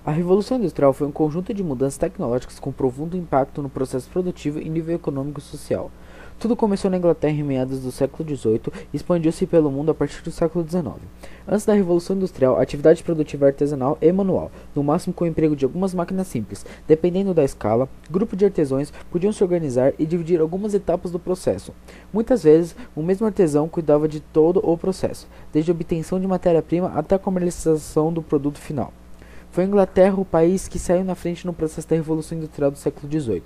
A Revolução Industrial foi um conjunto de mudanças tecnológicas com profundo impacto no processo produtivo e nível econômico e social. Tudo começou na Inglaterra em meados do século XVIII e expandiu-se pelo mundo a partir do século XIX. Antes da Revolução Industrial, a atividade produtiva era artesanal e manual, no máximo com o emprego de algumas máquinas simples. Dependendo da escala, grupos de artesãos podiam se organizar e dividir algumas etapas do processo. Muitas vezes, o mesmo artesão cuidava de todo o processo, desde a obtenção de matéria-prima até a comercialização do produto final. Foi a Inglaterra o país que saiu na frente no processo da Revolução Industrial do século XVIII.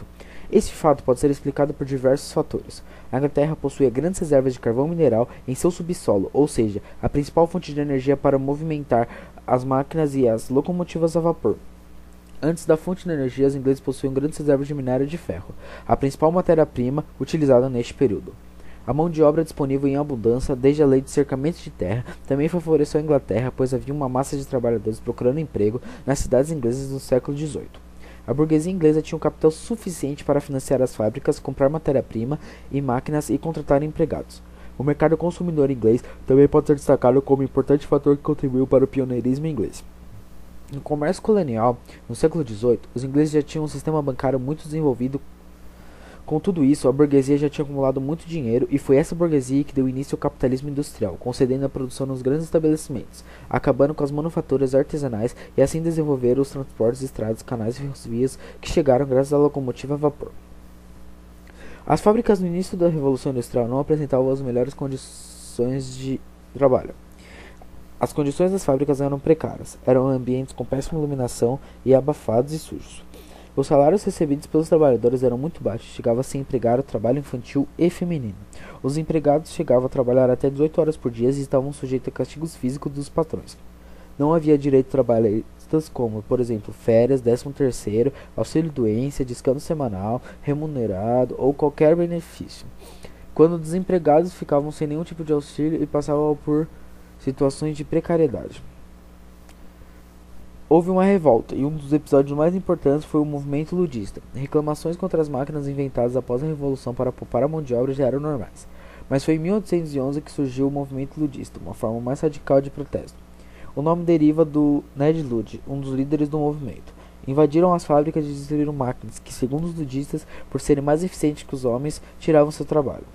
Este fato pode ser explicado por diversos fatores. A Inglaterra possuía grandes reservas de carvão mineral em seu subsolo, ou seja, a principal fonte de energia para movimentar as máquinas e as locomotivas a vapor. Antes da fonte de energia, os ingleses possuíam grandes reservas de minério de ferro, a principal matéria-prima utilizada neste período. A mão de obra disponível em abundância, desde a lei de cercamento de terra, também favoreceu a Inglaterra, pois havia uma massa de trabalhadores procurando emprego nas cidades inglesas no século XVIII. A burguesia inglesa tinha um capital suficiente para financiar as fábricas, comprar matéria-prima e máquinas e contratar empregados. O mercado consumidor inglês também pode ser destacado como importante fator que contribuiu para o pioneirismo inglês. No comércio colonial, no século XVIII, os ingleses já tinham um sistema bancário muito desenvolvido. Com tudo isso, a burguesia já tinha acumulado muito dinheiro e foi essa burguesia que deu início ao capitalismo industrial, concedendo a produção nos grandes estabelecimentos, acabando com as manufaturas artesanais e assim desenvolveram os transportes, estradas, canais e vias que chegaram graças à locomotiva a vapor. As fábricas no início da Revolução Industrial não apresentavam as melhores condições de trabalho. As condições das fábricas eram precárias, eram ambientes com péssima iluminação e abafados e sujos. Os salários recebidos pelos trabalhadores eram muito baixos, chegava a se empregar o trabalho infantil e feminino. Os empregados chegavam a trabalhar até 18 horas por dia e estavam sujeitos a castigos físicos dos patrões. Não havia direitos trabalhistas como, por exemplo, férias, 13º, auxílio-doença, descanso semanal, remunerado ou qualquer benefício. Quando desempregados ficavam sem nenhum tipo de auxílio e passavam por situações de precariedade. Houve uma revolta, e um dos episódios mais importantes foi o movimento ludista. Reclamações contra as máquinas inventadas após a Revolução para poupar a mão de obra já eram normais. Mas foi em 1811 que surgiu o movimento ludista, uma forma mais radical de protesto. O nome deriva do Ned Ludd, um dos líderes do movimento. Invadiram as fábricas e destruíram máquinas que, segundo os ludistas, por serem mais eficientes que os homens, tiravam seu trabalho.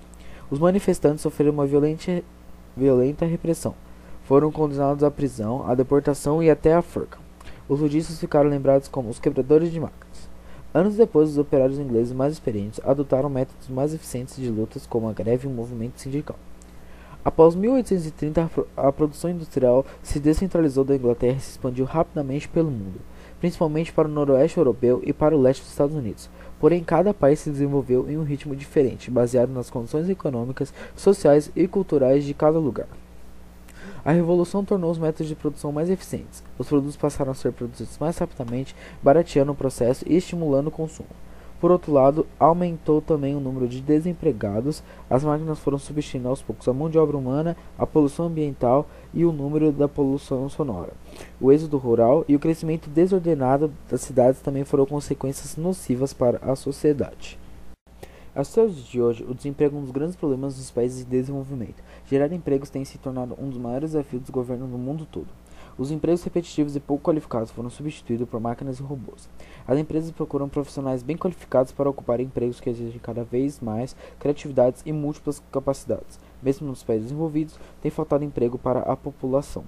Os manifestantes sofreram uma violenta repressão. Foram condenados à prisão, à deportação e até à forca. Os ludistas ficaram lembrados como os quebradores de máquinas. Anos depois, os operários ingleses mais experientes adotaram métodos mais eficientes de lutas como a greve e o movimento sindical. Após 1830, a produção industrial se descentralizou da Inglaterra e se expandiu rapidamente pelo mundo, principalmente para o noroeste europeu e para o leste dos Estados Unidos. Porém, cada país se desenvolveu em um ritmo diferente, baseado nas condições econômicas, sociais e culturais de cada lugar. A revolução tornou os métodos de produção mais eficientes. Os produtos passaram a ser produzidos mais rapidamente, barateando o processo e estimulando o consumo. Por outro lado, aumentou também o número de desempregados, as máquinas foram substituindo aos poucos a mão de obra humana, a poluição ambiental e o número da poluição sonora. O êxodo rural e o crescimento desordenado das cidades também foram consequências nocivas para a sociedade. Até os dias de hoje, o desemprego é um dos grandes problemas dos países em desenvolvimento. Gerar empregos tem se tornado um dos maiores desafios dos governos no mundo todo. Os empregos repetitivos e pouco qualificados foram substituídos por máquinas e robôs. As empresas procuram profissionais bem qualificados para ocupar empregos que exigem cada vez mais criatividades e múltiplas capacidades. Mesmo nos países desenvolvidos, tem faltado emprego para a população.